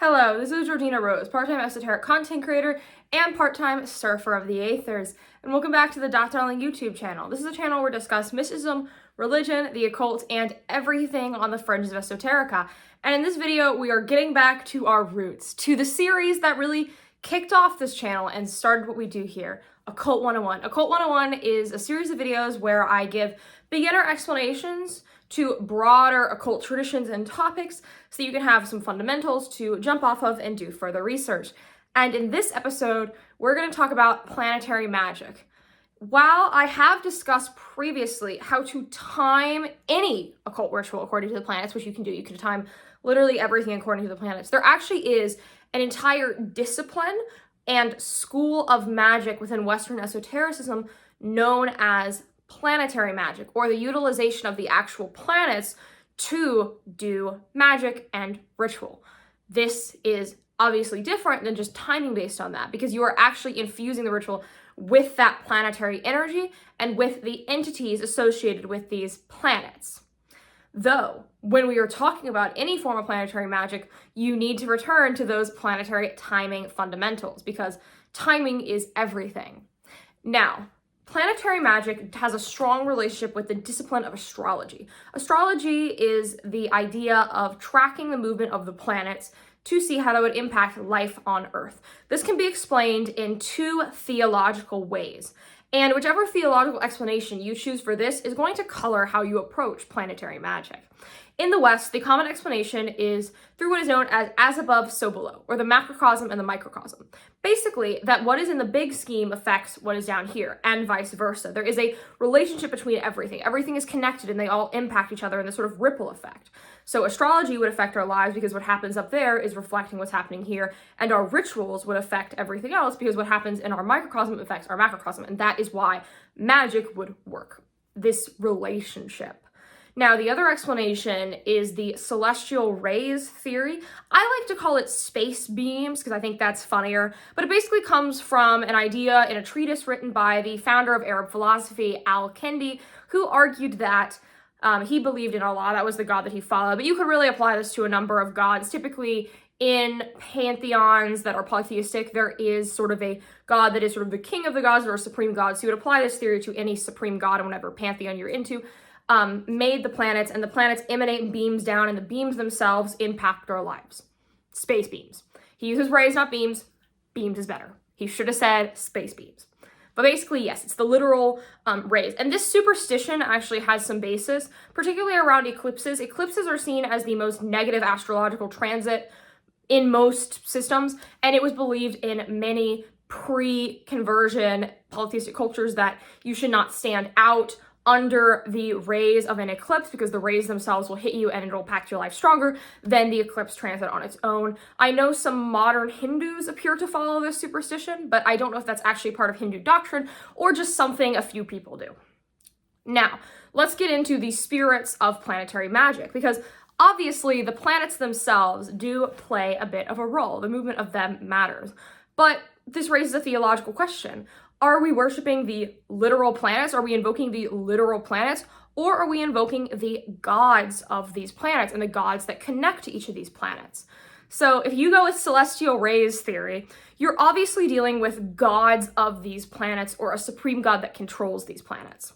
Hello, this is Georgina Rose, part-time esoteric content creator and part-time surfer of the aethers, and welcome back to the Darling YouTube channel. This is a channel where we discuss mysticism, religion, the occult, and everything on the fringes of esoterica. And in this video, we are getting back to our roots, to the series that really kicked off this channel and started what we do here, Occult 101. Occult 101 is a series of videos where I give beginner explanations to broader occult traditions and topics so you can have some fundamentals to jump off of and do further research. And in this episode, we're going to talk about planetary magic. While I have discussed previously how to time any occult ritual according to the planets, which you can do, you can time literally everything according to the planets, there actually is an entire discipline and school of magic within Western esotericism known as planetary magic, or the utilization of the actual planets to do magic and ritual. This is obviously different than just timing based on that, because you are actually infusing the ritual with that planetary energy and with the entities associated with these planets. Though, when we are talking about any form of planetary magic, you need to return to those planetary timing fundamentals, because timing is everything. Now, planetary magic has a strong relationship with the discipline of astrology. Astrology is the idea of tracking the movement of the planets to see how that would impact life on Earth. This can be explained in two theological ways, and whichever theological explanation you choose for this is going to color how you approach planetary magic. In the West, the common explanation is through what is known as above, so below, or the macrocosm and the microcosm. Basically, that what is in the big scheme affects what is down here, and vice versa. There is a relationship between everything. Everything is connected, and they all impact each other in this sort of ripple effect. So astrology would affect our lives because what happens up there is reflecting what's happening here, and our rituals would affect everything else because what happens in our microcosm affects our macrocosm, and that is why magic would work, this relationship. Now, the other explanation is the celestial rays theory. I like to call it space beams because I think that's funnier, but it basically comes from an idea in a treatise written by the founder of Arab philosophy, Al-Kindi, who argued that he believed in Allah, that was the god that he followed, but you could really apply this to a number of gods. Typically, in pantheons that are polytheistic, there is sort of a god that is sort of the king of the gods or a supreme god, so you would apply this theory to any supreme god in whatever pantheon you're into. Made the planets, and the planets emanate beams down, and the beams themselves impact our lives. Space beams. He uses rays, not beams. Beams is better. He should have said space beams. But basically, yes, it's the literal rays. And this superstition actually has some basis, particularly around eclipses. Eclipses are seen as the most negative astrological transit in most systems, and it was believed in many pre-conversion polytheistic cultures that you should not stand out under the rays of an eclipse because the rays themselves will hit you and it'll impact your life stronger than the eclipse transit on its own. I know some modern Hindus appear to follow this superstition, but I don't know if that's actually part of Hindu doctrine or just something a few people do. Now, let's get into the spirits of planetary magic, because obviously the planets themselves do play a bit of a role. The movement of them matters. But this raises a theological question. Are we worshiping the literal planets? Are we invoking the literal planets? Or are we invoking the gods of these planets and the gods that connect to each of these planets? So if you go with celestial rays theory, you're obviously dealing with gods of these planets or a supreme god that controls these planets,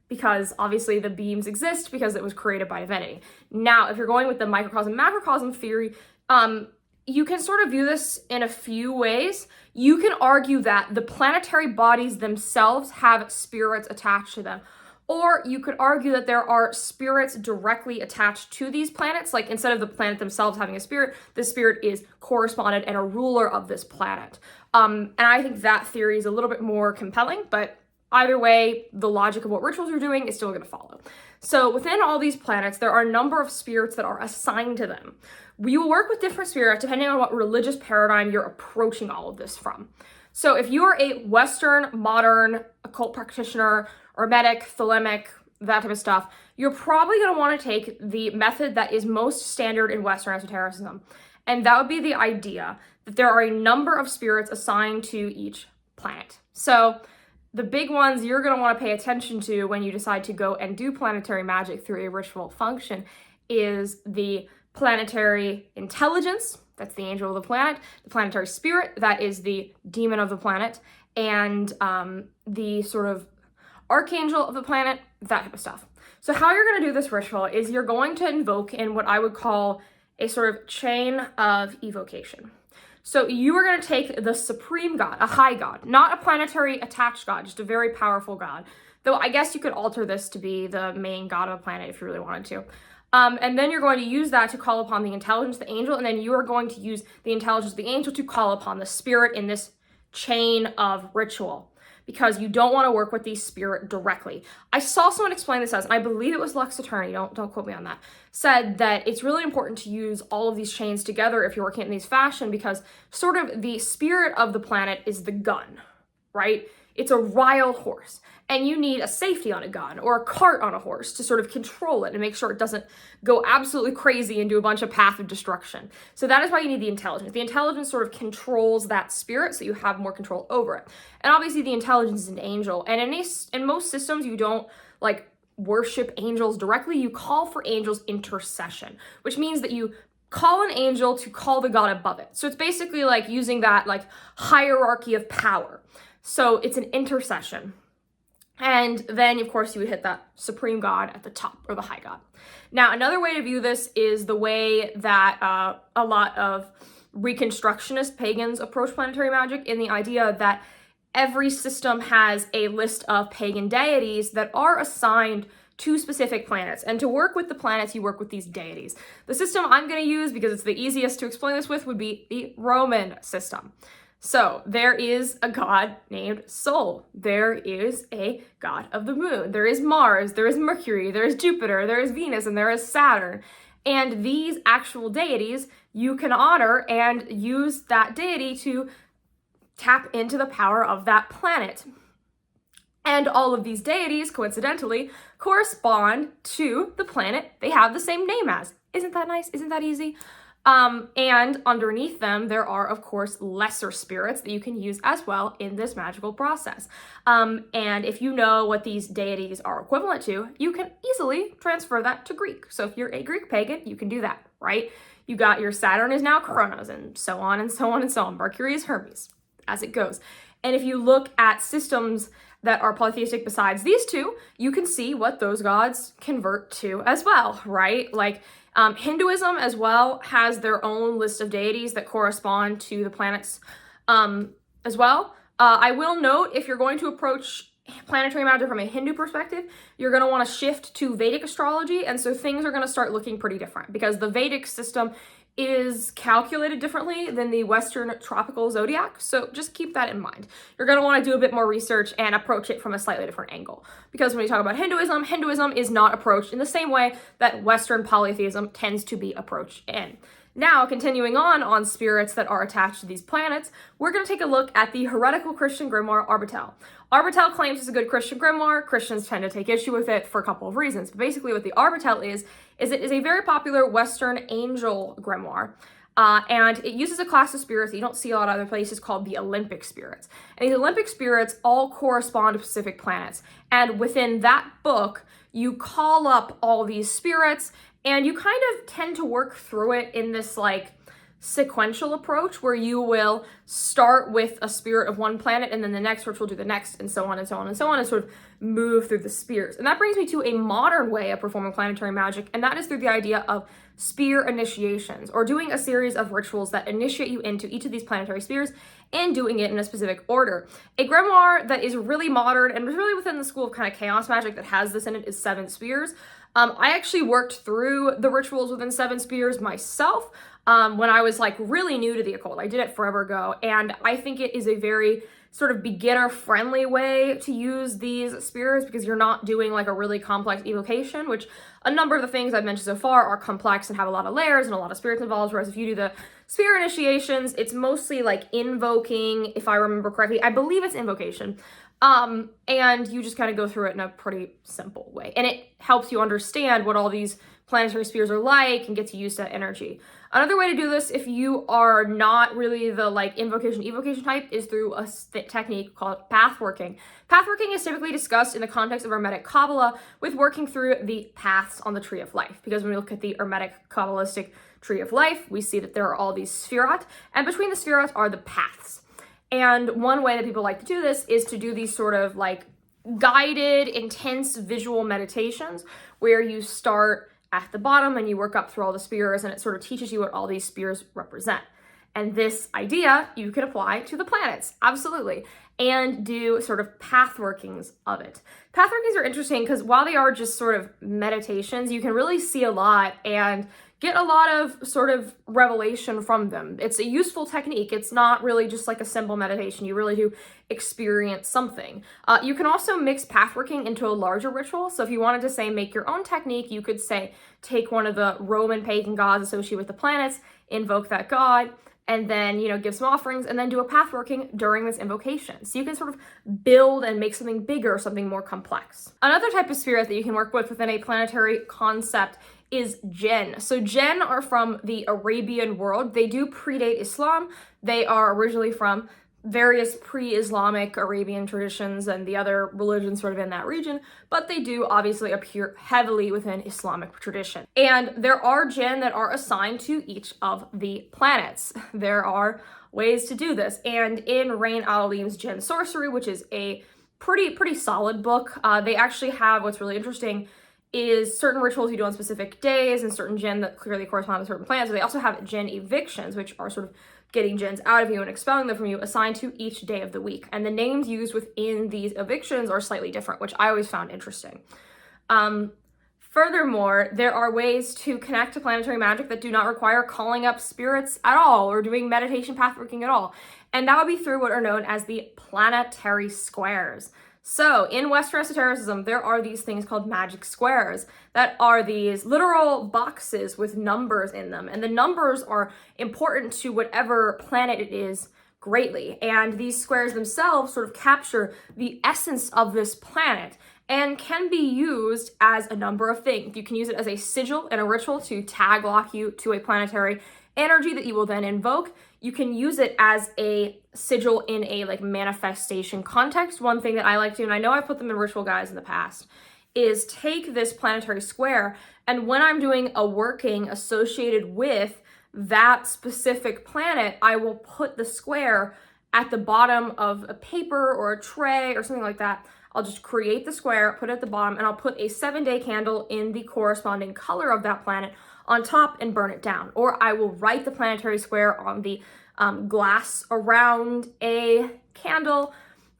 because obviously the beams exist because it was created by divinity. Now, if you're going with the microcosm macrocosm theory, you can sort of view this in a few ways. You can argue that the planetary bodies themselves have spirits attached to them. Or you could argue that there are spirits directly attached to these planets. Like instead of the planet themselves having a spirit, the spirit is correspondent and a ruler of this planet. And I think that theory is a little bit more compelling, but either way, the logic of what rituals you're doing is still going to follow. So within all these planets, there are a number of spirits that are assigned to them. We will work with different spirits depending on what religious paradigm you're approaching all of this from. So if you are a Western, modern, occult practitioner, hermetic, thelemic, that type of stuff, you're probably going to want to take the method that is most standard in Western esotericism. And that would be the idea that there are a number of spirits assigned to each planet. So the big ones you're going to want to pay attention to when you decide to go and do planetary magic through a ritual function is the planetary intelligence, that's the angel of the planet, the planetary spirit, that is the demon of the planet, and the sort of archangel of the planet, that type of stuff. So how you're going to do this ritual is you're going to invoke in what I would call a sort of chain of evocation. So you are going to take the supreme god, a high god, not a planetary attached god, just a very powerful god. Though I guess you could alter this to be the main god of a planet if you really wanted to. And then you're going to use that to call upon the intelligence of the angel, and then you are going to use the intelligence of the angel to call upon the spirit in this chain of ritual, because you don't want to work with the spirit directly. I saw someone explain this as, and I believe it was Lux Attorney, don't quote me on that, said that it's really important to use all of these chains together if you're working in these fashion, because sort of the spirit of the planet is the gun, right? It's a wild horse, and you need a safety on a gun or a cart on a horse to sort of control it and make sure it doesn't go absolutely crazy and do a bunch of path of destruction. So that is why you need the intelligence. The intelligence sort of controls that spirit, so you have more control over it. And obviously the intelligence is an angel, and in most systems you don't like worship angels directly, you call for angels' intercession, which means that you call an angel to call the god above it. So it's basically like using that like hierarchy of power. So it's an intercession. And then, of course, you would hit that supreme god at the top, or the high god. Now, another way to view this is the way that a lot of Reconstructionist pagans approach planetary magic, in the idea that every system has a list of pagan deities that are assigned to specific planets. And to work with the planets, you work with these deities. The system I'm going to use, because it's the easiest to explain this with, would be the Roman system. So there is a god named Sol. There is a god of the moon. There is Mars, there is Mercury, there is Jupiter, there is Venus, and there is Saturn. And these actual deities you can honor and use that deity to tap into the power of that planet. And all of these deities, coincidentally, correspond to the planet they have the same name as. Isn't that nice? Isn't that easy? And underneath them, there are, of course, lesser spirits that you can use as well in this magical process. And if you know what these deities are equivalent to, you can easily transfer that to Greek. So if you're a Greek pagan, you can do that, right? You got your Saturn is now Kronos, and so on and so on and so on. Mercury is Hermes, as it goes. And if you look at systems that are polytheistic besides these two, you can see what those gods convert to as well, right? Like, Hinduism as well has their own list of deities that correspond to the planets as well. I will note, if you're going to approach planetary magic from a Hindu perspective, you're going to want to shift to Vedic astrology, and so things are going to start looking pretty different, because the Vedic system is calculated differently than the Western tropical zodiac, so just keep that in mind. You're going to want to do a bit more research and approach it from a slightly different angle, because when you talk about Hinduism, Hinduism is not approached in the same way that Western polytheism tends to be approached in. Now, continuing on spirits that are attached to these planets, we're going to take a look at the heretical Christian grimoire Arbitel. Arbitel claims it's a good Christian grimoire. Christians tend to take issue with it for a couple of reasons. But basically what the Arbitel is it is a very popular Western angel grimoire. And it uses a class of spirits that you don't see a lot of other places, called the Olympic spirits. And these Olympic spirits all correspond to specific planets. And within that book, you call up all these spirits, and you kind of tend to work through it in this like sequential approach, where you will start with a spirit of one planet, and then the next ritual will do the next, and so on and so on and so on, and sort of move through the spheres. And that brings me to a modern way of performing planetary magic, and that is through the idea of sphere initiations, or doing a series of rituals that initiate you into each of these planetary spheres and doing it in a specific order. A grimoire that is really modern and really within the school of kind of chaos magic that has this in it is 7 spheres. I actually worked through the rituals within 7 spheres myself when I was like really new to the occult. I did it forever ago, and I think it is a very sort of beginner-friendly way to use these spheres, because you're not doing like a really complex evocation, which a number of the things I've mentioned so far are complex and have a lot of layers and a lot of spirits involved, whereas if you do the sphere initiations, it's mostly like invoking, if I remember correctly. I believe it's invocation. And you just kind of go through it in a pretty simple way. And it helps you understand what all these planetary spheres are like and gets you used to that energy. Another way to do this, if you are not really the like evocation type, is through a technique called pathworking. Pathworking is typically discussed in the context of Hermetic Kabbalah, with working through the paths on the tree of life. Because when we look at the Hermetic Kabbalistic tree of life, we see that there are all these spherat, and between the spherat are the paths. And one way that people like to do this is to do these sort of like guided, intense visual meditations where you start at the bottom and you work up through all the spheres, and it sort of teaches you what all these spheres represent. And this idea you can apply to the planets, absolutely, and do sort of path workings of it. Path workings are interesting because while they are just sort of meditations, you can really see a lot and get a lot of sort of revelation from them. It's a useful technique. It's not really just like a simple meditation. You really do experience something. You can also mix pathworking into a larger ritual. So if you wanted to say make your own technique, you could say take one of the Roman pagan gods associated with the planets, invoke that god, and then, you know, give some offerings, and then do a path working during this invocation. So you can sort of build and make something bigger, something more complex. Another type of spirit that you can work with within a planetary concept is jinn. So jinn are from the Arabian world. They do predate Islam. They are originally from various pre-Islamic Arabian traditions and the other religions sort of in that region, but they do obviously appear heavily within Islamic tradition. And there are jinn that are assigned to each of the planets. There are ways to do this. And in Rain al-Alim's Jinn Sorcery, which is a pretty solid book, they actually have, what's really interesting is certain rituals you do on specific days and certain jinn that clearly correspond to certain planets. They also have jinn evictions, which are sort of getting jinns out of you and expelling them from you, assigned to each day of the week. And the names used within these evictions are slightly different, which I always found interesting. Furthermore, there are ways to connect to planetary magic that do not require calling up spirits at all or doing meditation pathworking at all. And that would be through what are known as the planetary squares. So in Western esotericism, there are these things called magic squares that are these literal boxes with numbers in them. And the numbers are important to whatever planet it is greatly. And these squares themselves sort of capture the essence of this planet and can be used as a number of things. You can use it as a sigil in a ritual to tag lock you to a planetary energy that you will then invoke. You can use it as a sigil in a like manifestation context. One thing that I like to do, and I know I've put them in ritual guides in the past, is take this planetary square, and when I'm doing a working associated with that specific planet, I will put the square at the bottom of a paper or a tray or something like that. I'll just create the square, put it at the bottom, and I'll put a 7-day candle in the corresponding color of that planet on top and burn it down. Or I will write the planetary square on the glass around a candle,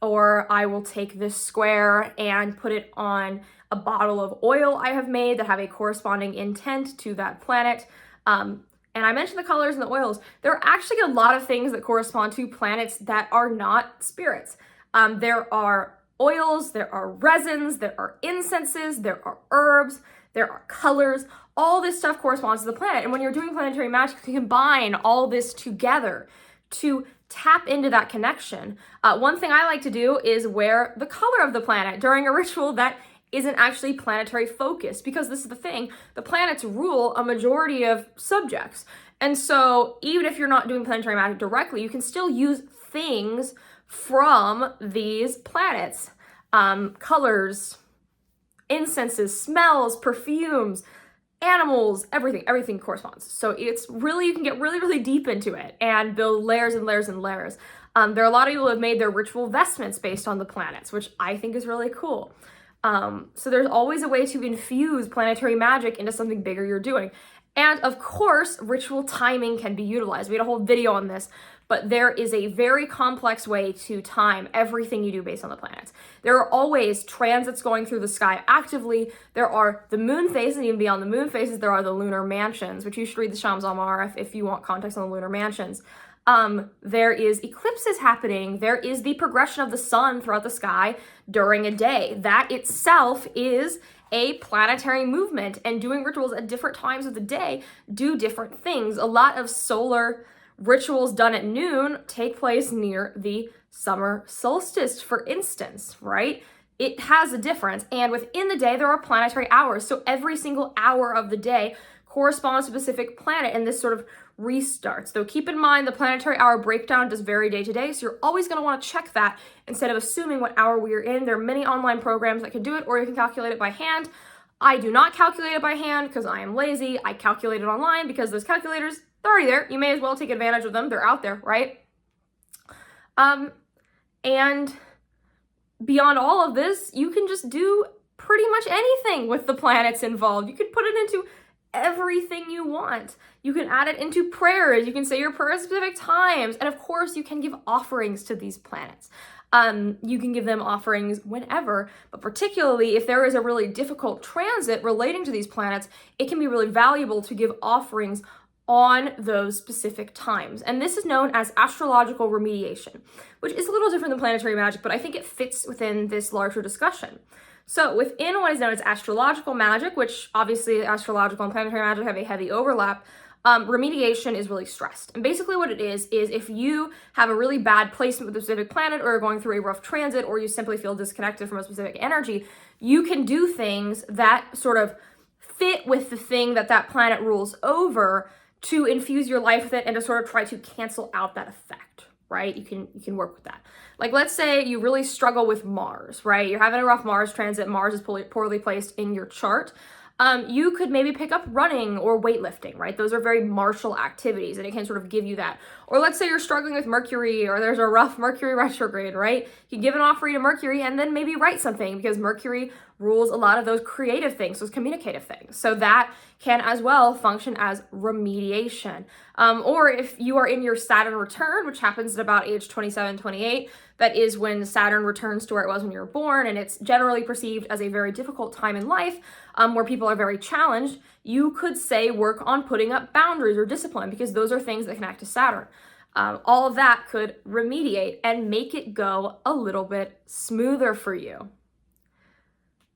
or I will take this square and put it on a bottle of oil I have made that have a corresponding intent to that planet. And I mentioned the colors and the oils. There are actually a lot of things that correspond to planets that are not spirits. There are oils, there are resins, there are incenses, there are herbs, there are colors. All this stuff corresponds to the planet. And when you're doing planetary magic, you combine all this together to tap into that connection. One thing I like to do is wear the color of the planet during a ritual that isn't actually planetary focused, because this is the thing, the planets rule a majority of subjects. And so even if you're not doing planetary magic directly, you can still use things from these planets. Colors, incenses, smells, perfumes, animals, everything corresponds. So it's really, you can get really deep into it and build layers and layers and layers. There are a lot of people who have made their ritual vestments based on the planets, which I think is really cool. So there's always a way to infuse planetary magic into something bigger you're doing. And of course, ritual timing can be utilized. We had a whole video on this, but there is a very complex way to time everything you do based on the planets. There are always transits going through the sky actively. There are the moon phases, and even beyond the moon phases, there are the lunar mansions, which you should read the Shams Al-Ma'arif if you want context on the lunar mansions. There is eclipses happening. There is the progression of the sun throughout the sky during a day. That itself is a planetary movement, and doing rituals at different times of the day do different things. A lot of solar rituals done at noon take place near the summer solstice, for instance, right? It has a difference. And within the day, there are planetary hours. So every single hour of the day corresponds to a specific planet, and this sort of restarts. Though keep in mind, the planetary hour breakdown does vary day to day, so you're always going to want to check that instead of assuming what hour we are in. There are many online programs that can do it, or you can calculate it by hand. I do not calculate it by hand because I am lazy. I calculate it online because those calculators, they're already there. You may as well take advantage of them. They're out there, right? And beyond all of this, you can just do pretty much anything with the planets involved. You could put it into everything you want. You can add it into prayers. You can say your prayers at specific times. And of course, you can give offerings to these planets. You can give them offerings whenever, but particularly if there is a really difficult transit relating to these planets, it can be really valuable to give offerings on those specific times. And this is known as astrological remediation, which is a little different than planetary magic, but I think it fits within this larger discussion. So within what is known as astrological magic, which obviously astrological and planetary magic have a heavy overlap, remediation is really stressed. And basically what it is if you have a really bad placement with a specific planet, or are going through a rough transit, or you simply feel disconnected from a specific energy, you can do things that sort of fit with the thing that that planet rules over to infuse your life with it and to sort of try to cancel out that effect, right? You can work with that. Like, let's say you really struggle with Mars, right? You're having a rough Mars transit. Mars is poorly placed in your chart. You could maybe pick up running or weightlifting, right? Those are very martial activities and it can sort of give you that. Or let's say you're struggling with Mercury, or there's a rough Mercury retrograde, right? You give an offering to Mercury and then maybe write something, because Mercury rules a lot of those creative things, those communicative things. So that can as well function as remediation. Or if you are in your Saturn return, which happens at about age 27, 28, that is when Saturn returns to where it was when you were born, and it's generally perceived as a very difficult time in life, where people are very challenged, you could say work on putting up boundaries or discipline, because those are things that connect to Saturn. All of that could remediate and make it go a little bit smoother for you.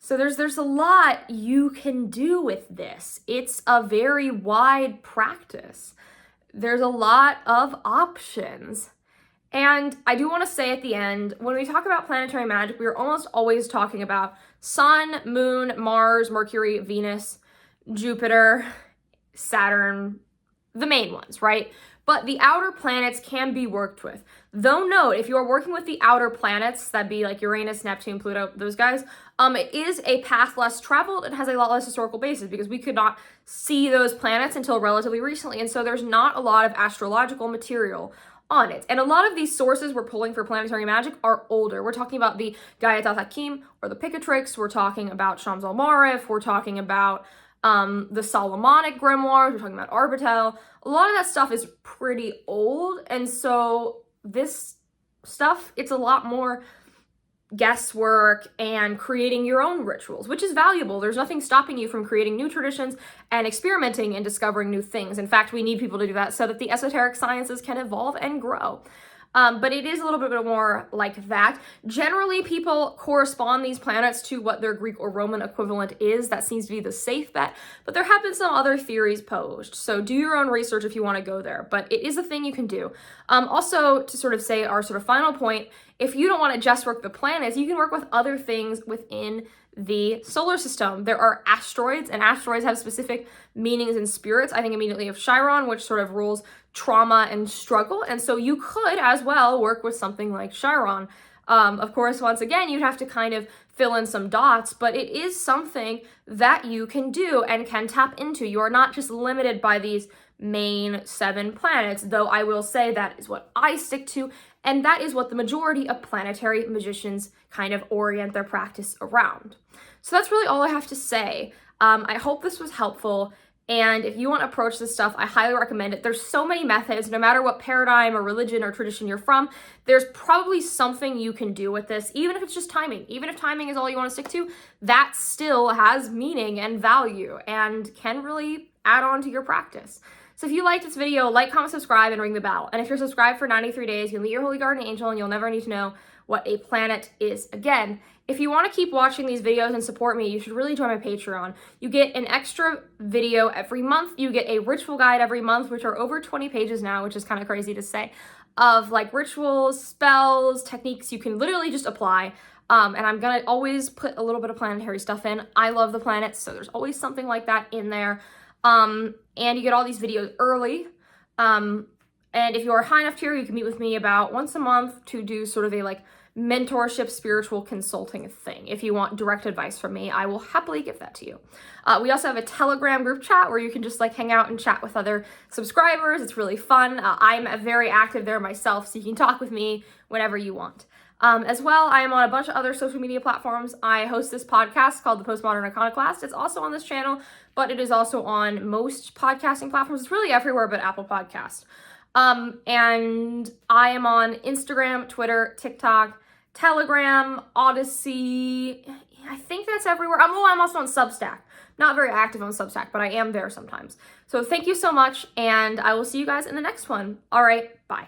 So there's a lot you can do with this. It's a very wide practice. There's a lot of options. And I do want to say at the end, when we talk about planetary magic, we're almost always talking about Sun, Moon, Mars, Mercury, Venus, Jupiter, Saturn, the main ones, right? But the outer planets can be worked with. Though note, if you're working with the outer planets, that'd be like Uranus, Neptune, Pluto, those guys, it is a path less traveled and has a lot less historical basis, because we could not see those planets until relatively recently. And so there's not a lot of astrological material on it. And a lot of these sources we're pulling for planetary magic are older. We're talking about the Gayat al-Hakim or the Picatrix. We're talking about Shams al-Marif. We're talking about the Solomonic grimoires. We're talking about Arbitel. A lot of that stuff is pretty old. And so this stuff, it's a lot more guesswork and creating your own rituals, which is valuable. There's nothing stopping you from creating new traditions and experimenting and discovering new things. In fact, we need people to do that so that the esoteric sciences can evolve and grow. But it is a little bit more like that. Generally, people correspond these planets to what their Greek or Roman equivalent is. That seems to be the safe bet, but there have been some other theories posed. So do your own research if you want to go there, but it is a thing you can do. Also, to sort of say our sort of final point, if you don't want to just work the planets, you can work with other things within the solar system. There are asteroids, and asteroids have specific meanings and spirits. I think immediately of Chiron, which sort of rules trauma and struggle. And so you could as well work with something like Chiron. Of course, once again, you'd have to kind of fill in some dots, but it is something that you can do and can tap into. You are not just limited by these main 7 planets, though I will say that is what I stick to, and that is what the majority of planetary magicians kind of orient their practice around. So that's really all I have to say. I hope this was helpful. And if you want to approach this stuff, I highly recommend it. There's so many methods, no matter what paradigm or religion or tradition you're from, there's probably something you can do with this, even if it's just timing. Even if timing is all you want to stick to, that still has meaning and value and can really add on to your practice. So if you liked this video, like, comment, subscribe, and ring the bell. And if you're subscribed for 93 days, you'll meet your holy guardian angel and you'll never need to know what a planet is again. If you want to keep watching these videos and support me, you should really join my Patreon. You get an extra video every month. You get a ritual guide every month, which are over 20 pages now, which is kind of crazy to say, of like rituals, spells, techniques you can literally just apply. And I'm going to always put a little bit of planetary stuff in. I love the planets, so there's always something like that in there. And you get all these videos early. And if you are a high enough tier, you can meet with me about once a month to do sort of a like mentorship, spiritual consulting thing. If you want direct advice from me, I will happily give that to you. We also have a Telegram group chat where you can just like hang out and chat with other subscribers. It's really fun. I'm very active there myself, so you can talk with me whenever you want. As well, I am on a bunch of other social media platforms. I host this podcast called The Postmodern Iconoclast. It's also on this channel, but it is also on most podcasting platforms. It's really everywhere but Apple Podcast. And I am on Instagram, Twitter, TikTok, Telegram, Odyssey. I think that's everywhere. I'm also on Substack. Not very active on Substack, but I am there sometimes. So thank you so much, and I will see you guys in the next one. All right, bye.